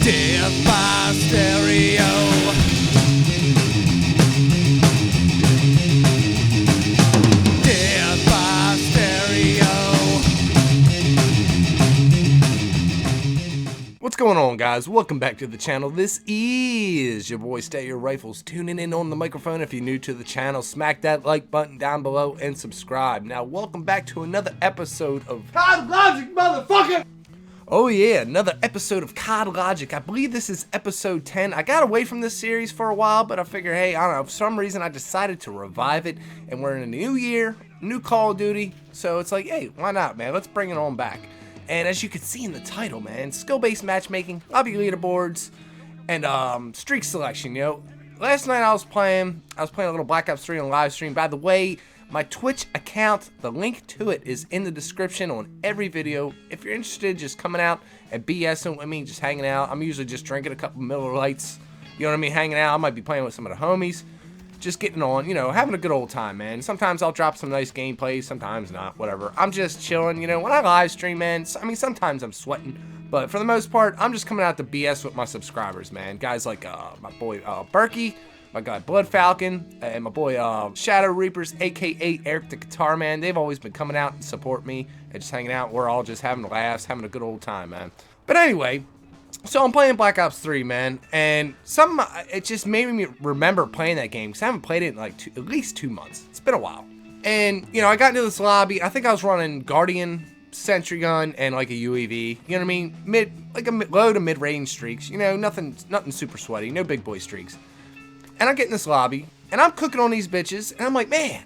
Death by stereo. Death by stereo. What's going on, guys? Welcome back to the channel. This is your boy StereoRifles tuning in on the microphone. If you're new to the channel, smack that like button down below and subscribe. Now, welcome back to another episode of C.O.D Logic, motherfucker! Oh yeah, another episode of C.O.D Logic. I believe this is episode 10. I got away from this series for a while, but I figure, hey, I don't know, for some reason I decided to revive it, and we're in a new year, new Call of Duty, so it's like, hey, why not, man? Let's bring it on back. And as you can see in the title, man, skill-based matchmaking, lobby leaderboards, and streak selection. You know, last night I was playing a little Black Ops 3 on live stream. By the way, my Twitch account, the link to it is in the description on every video. If you're interested, just coming out and BSing with me, just hanging out. I'm usually just drinking a couple Miller Lights, you know what I mean, hanging out. I might be playing with some of the homies, just getting on, you know, having a good old time, man. Sometimes I'll drop some nice gameplays, sometimes not, whatever. I'm just chilling, you know. When I live stream, man, I mean, sometimes I'm sweating, but for the most part, I'm just coming out to BS with my subscribers, man. Guys like my boy Berkey, my guy Blood Falcon, and my boy Shadow Reapers, aka Eric the Guitar Man. They've always been coming out and support me and just hanging out. We're all just having laughs, having a good old time, man. But anyway, so I'm playing Black Ops 3, man, and it just made me remember playing that game, because I haven't played it in like at least 2 months. It's been a while. And, you know, I got into this lobby. I think I was running Guardian, Sentry Gun, and like a UAV. You know what I mean? Low to mid-range streaks. You know, nothing super sweaty. No big boy streaks. And I get in this lobby, and I'm cooking on these bitches, and I'm like, man,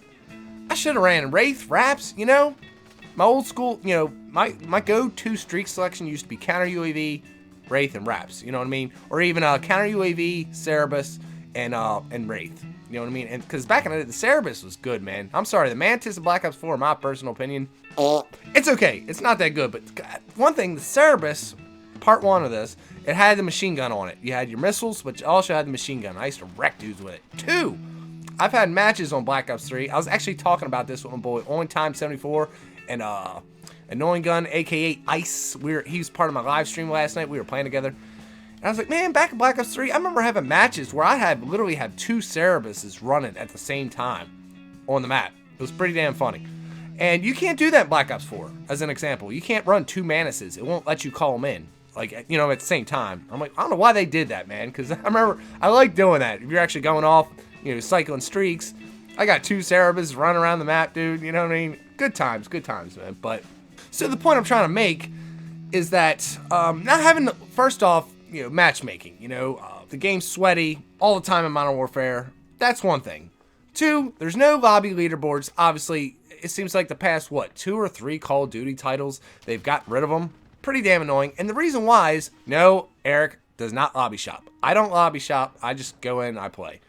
I should have ran Wraith, Raps, you know? My old school, you know, my go-to streak selection used to be counter UAV, Wraith, and Raps, you know what I mean? Or even counter UAV, Cerebus, and Wraith, you know what I mean? And because back in the day, the Cerebus was good, man. I'm sorry, the Mantis of Black Ops 4, in my personal opinion, it's okay. It's not that good, but God, one thing, the Cerebus, part 1 of this, it had the machine gun on it. You had your missiles, but you also had the machine gun. I used to wreck dudes with it. 2, I've had matches on Black Ops 3. I was actually talking about this with my boy On Time 74 and Annoying Gun, aka Ice. He was part of my live stream last night. We were playing together. And I was like, man, back in Black Ops 3, I remember having matches where I literally had 2 Cerebuses running at the same time on the map. It was pretty damn funny. And you can't do that in Black Ops 4, as an example. You can't run 2 Manuses. It won't let you call them in, like, you know, at the same time. I'm like, I don't know why they did that, man, because I remember I like doing that. If you're actually going off, you know, cycling streaks, I got 2 Cerebus running around the map, dude. You know what I mean? Good times, man. But so the point I'm trying to make is that not having, first off, you know, matchmaking. You know, the game's sweaty all the time in Modern Warfare. That's one thing. 2, there's no lobby leaderboards. Obviously, it seems like the past, what, 2 or 3 Call of Duty titles, they've got rid of them. Pretty damn annoying. And the reason why is, no, Eric does not lobby shop. I don't lobby shop. I just go in, I play.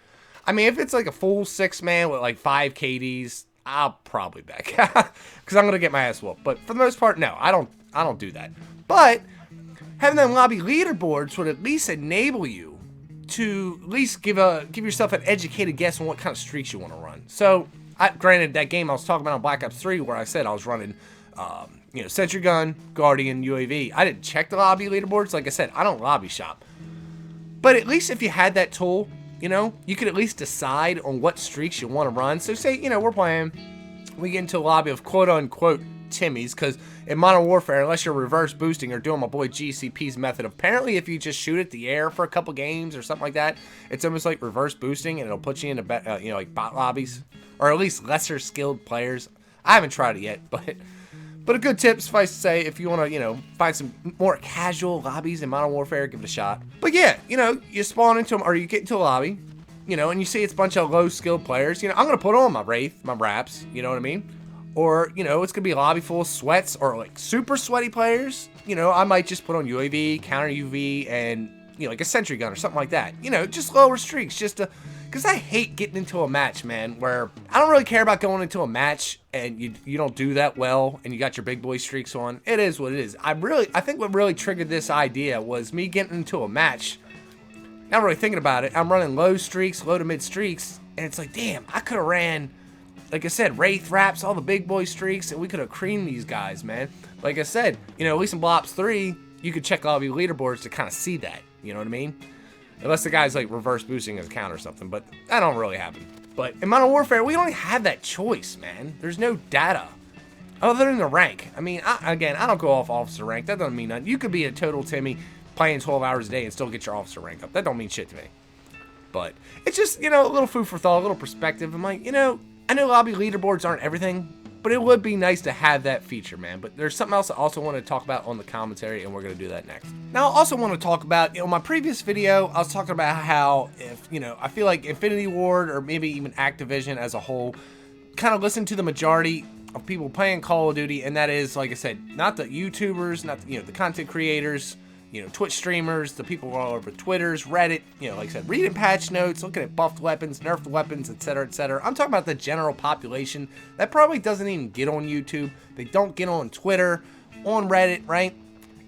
I mean, if it's like a full 6-man with like 5 KDs, I'll probably back because I'm gonna get my ass whooped. But for the most part, no, I don't do that. But having them lobby leaderboards would at least enable you to at least give yourself an educated guess on what kind of streaks you want to run. So, granted, that game I was talking about on Black Ops 3, where I said I was running, you know, Sentry Gun, Guardian, UAV. I didn't check the lobby leaderboards. Like I said, I don't lobby shop. But at least if you had that tool, you know, you could at least decide on what streaks you want to run. So say, you know, we get into a lobby of quote-unquote Timmies, because in Modern Warfare, unless you're reverse boosting or doing my boy GCP's method, apparently if you just shoot at the air for a couple games or something like that, it's almost like reverse boosting, and it'll put you into, you know, like bot lobbies, or at least lesser skilled players. I haven't tried it yet, but a good tip, suffice to say, if you want to, you know, find some more casual lobbies in Modern Warfare, give it a shot. But yeah, you know, you spawn into them, or you get into a lobby, you know, and you see it's a bunch of low-skilled players. You know, I'm going to put on my Wraith, my Raps, you know what I mean? Or, you know, it's going to be a lobby full of sweats, or like super sweaty players. You know, I might just put on UAV, counter UV, and, you know, like a Sentry Gun or something like that. You know, just lower streaks, just to... Because I hate getting into a match, man, where I don't really care about going into a match and you don't do that well and you got your big boy streaks on. It is what it is. I think what really triggered this idea was me getting into a match. Not really thinking about it. I'm running low streaks, low to mid streaks, and it's like, damn, I could have ran, like I said, Wraith, Raps, all the big boy streaks, and we could have creamed these guys, man. Like I said, you know, at least in Black Ops 3, you could check all of your leaderboards to kind of see that. You know what I mean? Unless the guy's like reverse boosting his account or something, but that don't really happen. But in Modern Warfare, we don't have that choice, man. There's no data. Other than the rank. I mean, I don't go off officer rank. That doesn't mean nothing. You could be a total Timmy playing 12 hours a day and still get your officer rank up. That don't mean shit to me. But it's just, you know, a little food for thought, a little perspective. I'm like, you know, I know lobby leaderboards aren't everything, but it would be nice to have that feature, man. But there's something else I also want to talk about on the commentary, and we're going to do that next. Now, I also want to talk about, you know, my previous video, I was talking about how, if, you know, I feel like Infinity Ward or maybe even Activision as a whole kind of listen to the majority of people playing Call of Duty, and that is, like I said, not the YouTubers, not the, you know, the content creators, you know, Twitch streamers, the people all over Twitters, Reddit, you know, like I said, reading patch notes, looking at buffed weapons, nerfed weapons, etc., etc. I'm talking about the general population that probably doesn't even get on YouTube. They don't get on Twitter, on Reddit, right?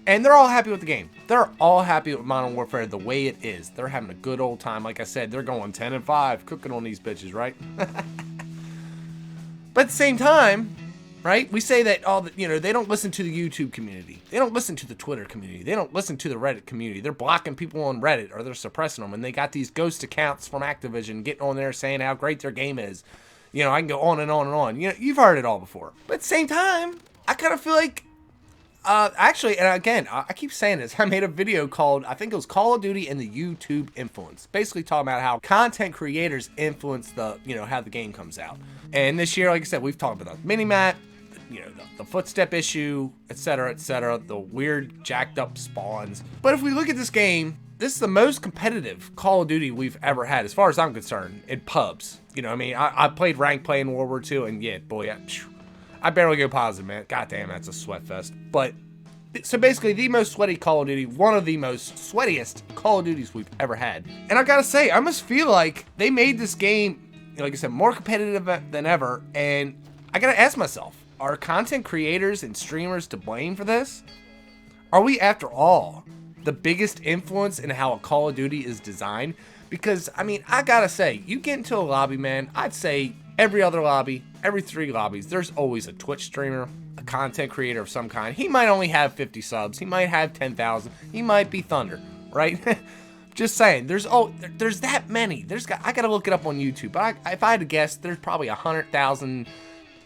And they're all happy with the game. They're all happy with Modern Warfare the way it is. They're having a good old time. Like I said, they're going 10 and 5, cooking on these bitches, right? But at the same time, right, we say that all the, you know, they don't listen to the YouTube community. They don't listen to the Twitter community. They don't listen to the Reddit community. They're blocking people on Reddit, or they're suppressing them. And they got these ghost accounts from Activision getting on there saying how great their game is. You know, I can go on and on and on. You know, you've heard it all before. But at the same time, I kind of feel like, actually, and again, I keep saying this. I made a video called, I think it was Call of Duty and the YouTube Influence. Basically talking about how content creators influence the, you know, how the game comes out. And this year, like I said, we've talked about the mini-map, you know, the footstep issue, etc., etc., the weird jacked up spawns. But if we look at this game, this is the most competitive Call of Duty we've ever had, as far as I'm concerned, in pubs. You know what I mean? I played ranked play in World War II, and yeah, boy, I barely go positive, man. God damn, that's a sweat fest. But, so basically, the most sweaty Call of Duty, one of the most sweatiest Call of Duties we've ever had. And I gotta say, I must feel like they made this game, you know, like I said, more competitive than ever, and I gotta ask myself, are content creators and streamers to blame for this? Are we, after all, the biggest influence in how a Call of Duty is designed? Because, I mean, I gotta say, you get into a lobby, man, I'd say every other lobby, every 3 lobbies, there's always a Twitch streamer, a content creator of some kind. He might only have 50 subs, he might have 10,000, he might be Thunder, right? Just saying, there's that many. I gotta look it up on YouTube, but if I had to guess, there's probably 100,000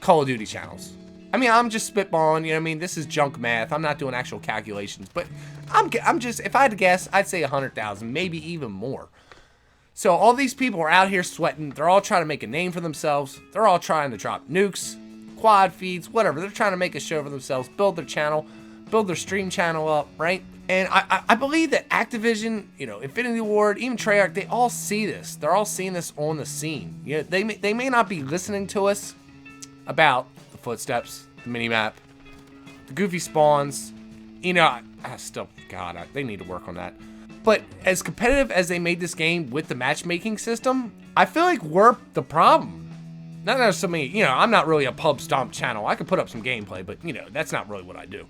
Call of Duty channels. I mean, I'm just spitballing, you know what I mean? This is junk math. I'm not doing actual calculations, but I'm just, if I had to guess, I'd say 100,000, maybe even more. So all these people are out here sweating. They're all trying to make a name for themselves. They're all trying to drop nukes, quad feeds, whatever. They're trying to make a show for themselves, build their channel, build their stream channel up, right? And I believe that Activision, you know, Infinity Ward, even Treyarch, they all see this. They're all seeing this on the scene. You know, they may not be listening to us about the footsteps, the minimap, the goofy spawns. You know, I still, God, they need to work on that. But as competitive as they made this game with the matchmaking system, I feel like we're the problem. Not necessarily, you know, I'm not really a pub stomp channel. I could put up some gameplay, but, you know, that's not really what I do.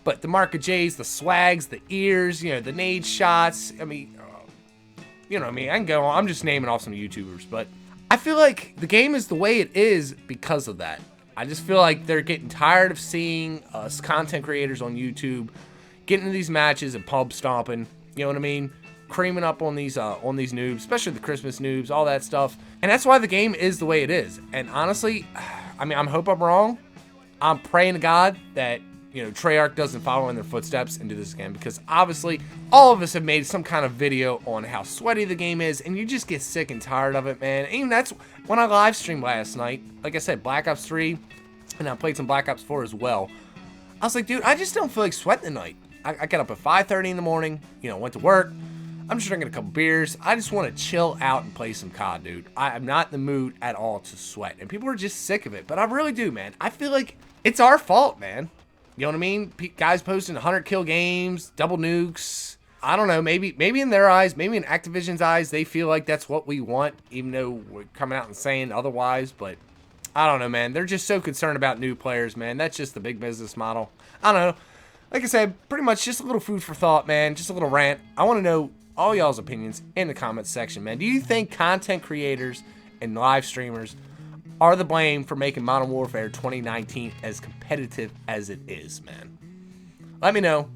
But the Mark of J's, the swags, the ears, you know, the nade shots, I mean, you know what I mean? I can go on. I'm just naming off some YouTubers, but I feel like the game is the way it is because of that. I just feel like they're getting tired of seeing us content creators on YouTube getting into these matches and pub stomping, you know what I mean? Creaming up on these noobs, especially the Christmas noobs, all that stuff. And that's why the game is the way it is. And honestly, I mean, I hope I'm wrong. I'm praying to God that, you know, Treyarch doesn't follow in their footsteps and do this again, because obviously all of us have made some kind of video on how sweaty the game is, and you just get sick and tired of it, man. And even that's when I live streamed last night. Like I said, Black Ops 3, and I played some Black Ops 4 as well. I was like, dude, I just don't feel like sweating tonight. I got up at 5:30 in the morning, you know, went to work. I'm just drinking a couple beers. I just want to chill out and play some COD, dude. I am not in the mood at all to sweat, and people are just sick of it, but I really do, man. I feel like it's our fault, man. You know what I mean? Guys posting 100 kill games, double nukes. I don't know, maybe in their eyes, maybe in Activision's eyes, they feel like that's what we want, even though we're coming out and saying otherwise. But I don't know, man. They're just so concerned about new players, man. That's just the big business model. I don't know. Like I said, pretty much just a little food for thought, man. Just a little rant. I want to know all y'all's opinions in the comments section, man. Do you think content creators and live streamers are the blame for making Modern Warfare 2019 as competitive as it is, man? Let me know.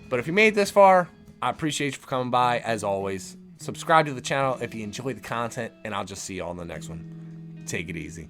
But if you made it this far, I appreciate you for coming by, as always. Subscribe to the channel if you enjoy the content, and I'll just see you all in the next one. Take it easy.